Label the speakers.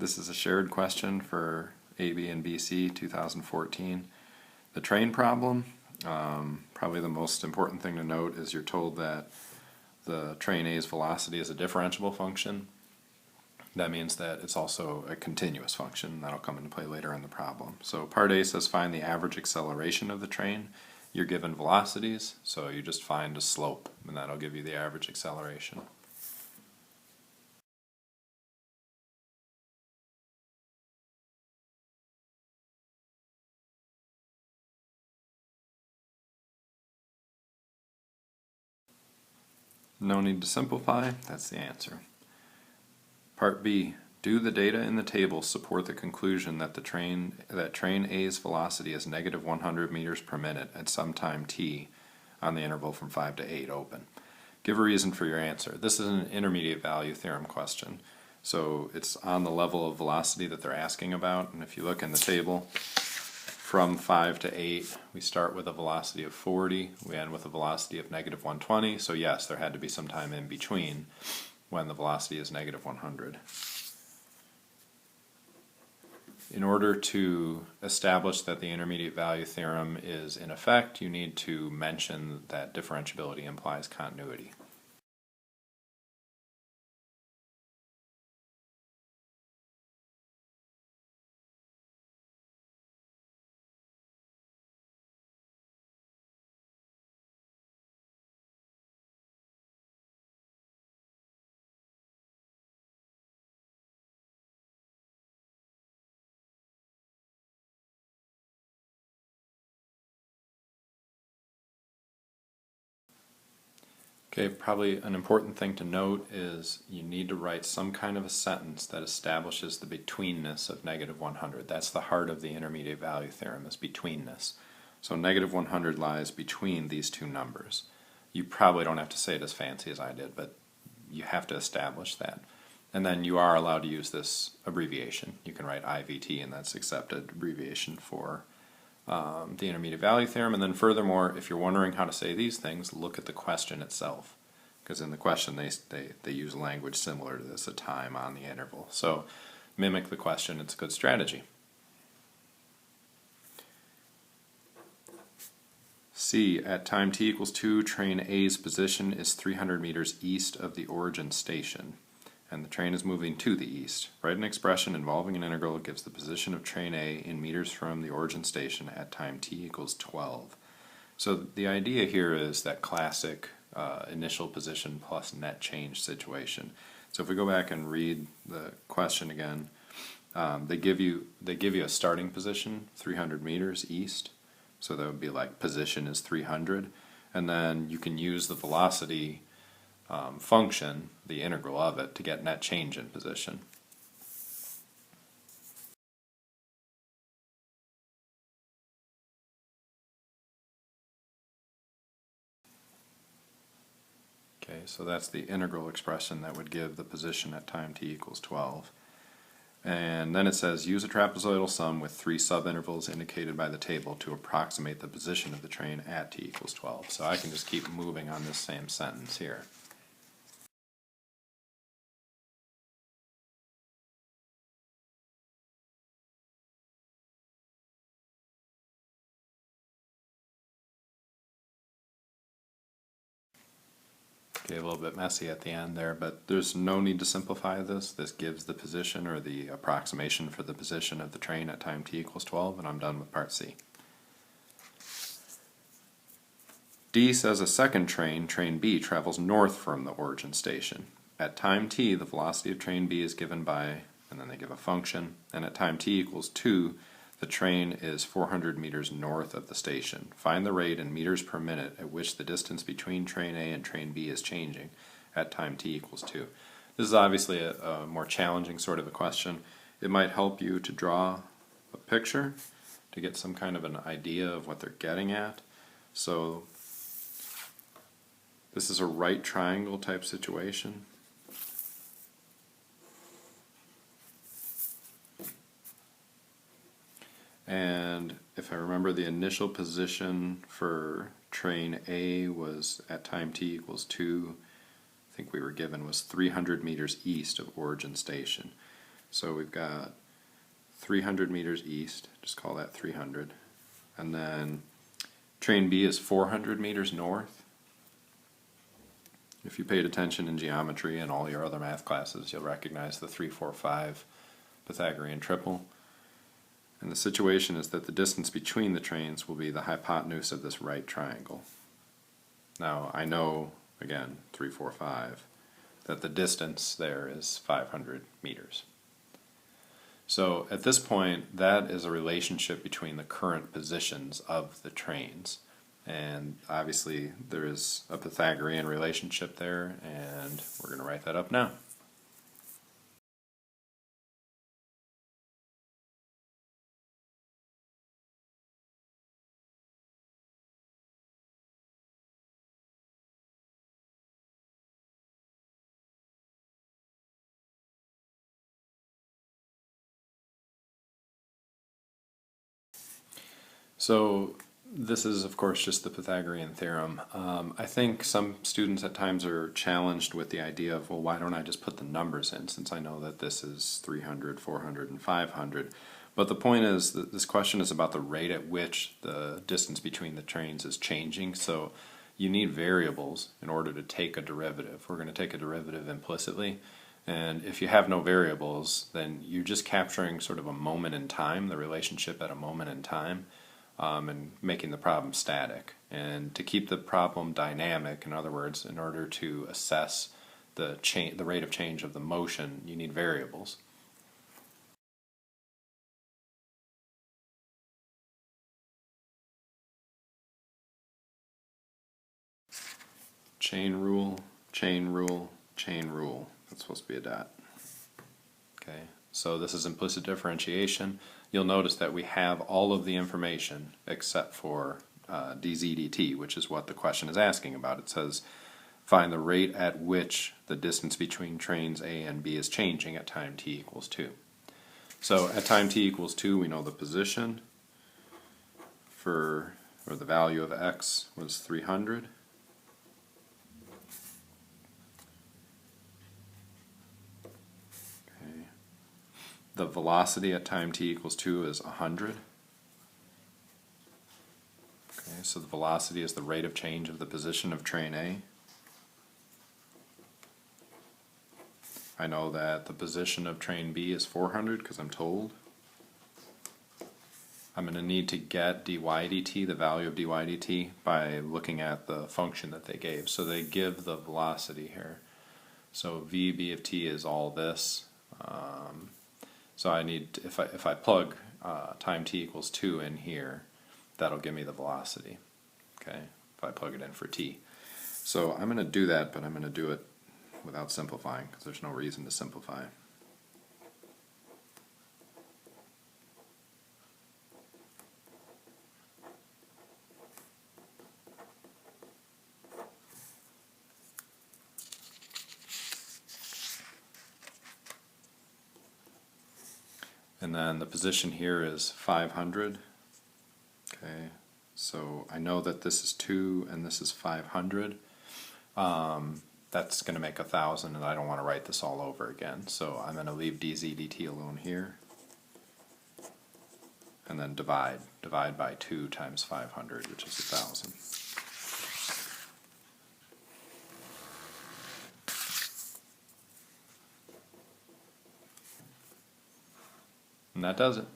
Speaker 1: This is a shared question for AB and BC 2014. The train problem, probably the most important thing to note is you're told that the train A's velocity is a differentiable function. That means that it's also a continuous function. That'll come into play later in the problem. So part A says find the average acceleration of the train. You're given velocities, so you just find a slope, and that'll give you the average acceleration. No need to simplify, that's the answer. Part B, do the data in the table support the conclusion that train A's velocity is negative 100 meters per minute at some time t on the interval from 5 to 8 open? Give a reason for your answer. This is an intermediate value theorem question, so it's on the level of velocity that they're asking about, and if you look in the table, from 5 to 8, we start with a velocity of 40, we end with a velocity of negative 120, so yes, there had to be some time in between when the velocity is negative 100. In order to establish that the intermediate value theorem is in effect, you need to mention that differentiability implies continuity. Okay, probably an important thing to note is you need to write some kind of a sentence that establishes the betweenness of negative 100. That's the heart of the intermediate value theorem, is betweenness. So negative 100 lies between these two numbers. You probably don't have to say it as fancy as I did, but you have to establish that. And then you are allowed to use this abbreviation. You can write IVT, and that's accepted abbreviation for the intermediate value theorem. And then furthermore, if you're wondering how to say these things, look at the question itself, because in the question they use language similar to this, a time on the interval. So mimic the question, it's a good strategy. C, at time t equals 2, train A's position is 300 meters east of the origin station, and the train is moving to the east. Write an expression involving an integral that gives the position of train A in meters from the origin station at time t equals 12. So the idea here is that classic initial position plus net change situation. So if we go back and read the question again, they give you a starting position, 300 meters east. So that would be like position is 300, and then you can use the velocity function, the integral of it, to get net change in position. Okay, so that's the integral expression that would give the position at time t equals 12. And then it says, use a trapezoidal sum with 3 subintervals indicated by the table to approximate the position of the train at t equals 12. So I can just keep moving on this same sentence here. Okay, a little bit messy at the end there, but there's no need to simplify this. This gives the position, or the approximation for the position of the train at time t equals 12, and I'm done with part C. D says a second train, train B, travels north from the origin station. At time t, the velocity of train B is given by, and then they give a function, and at time t equals 2, the train is 400 meters north of the station. Find the rate in meters per minute at which the distance between train A and train B is changing at time t equals 2. This is obviously a more challenging sort of a question. It might help you to draw a picture to get some kind of an idea of what they're getting at. So this is a right triangle type situation. And if I remember, the initial position for train A was at time t equals 2, I think we were given was 300 meters east of origin station. So we've got 300 meters east, just call that 300. And then train B is 400 meters north. If you paid attention in geometry and all your other math classes, you'll recognize the 3, 4, 5 Pythagorean triple. And the situation is that the distance between the trains will be the hypotenuse of this right triangle. Now, I know, again, 3, 4, 5, that the distance there is 500 meters. So at this point, that is a relationship between the current positions of the trains. And obviously, there is a Pythagorean relationship there, and we're going to write that up now. So this is, of course, just the Pythagorean theorem. I think some students at times are challenged with the idea of, well, why don't I just put the numbers in, since I know that this is 300, 400, and 500. But the point is that this question is about the rate at which the distance between the trains is changing. So you need variables in order to take a derivative. We're going to take a derivative implicitly. And if you have no variables, then you're just capturing sort of a moment in time, the relationship at a moment in time. And making the problem static. And to keep the problem dynamic, in other words, in order to assess the rate of change of the motion, you need variables. Chain rule, chain rule, chain rule. That's supposed to be a dot. Okay, so this is implicit differentiation. You'll notice that we have all of the information except for dz dt, which is what the question is asking about. It says, find the rate at which the distance between trains A and B is changing at time t equals 2. So at time t equals 2, we know the position or the value of x was 300. The velocity at time t equals 2 is 100. Okay, so the velocity is the rate of change of the position of train A. I know that the position of train B is 400 because I'm told. I'm going to need to get dy dt, the value of dy dt, by looking at the function that they gave. So they give the velocity here. So v of t is all this. So I need, if I plug time t equals 2 in here, that'll give me the velocity, okay, if I plug it in for t. So I'm going to do that, but I'm going to do it without simplifying, because there's no reason to simplify. And then the position here is 500. Okay, so I know that this is 2 and this is 500. That's going to make 1,000, and I don't want to write this all over again. So I'm going to leave dz dt alone here. And then divide by 2 times 500, which is 1,000. And that does it.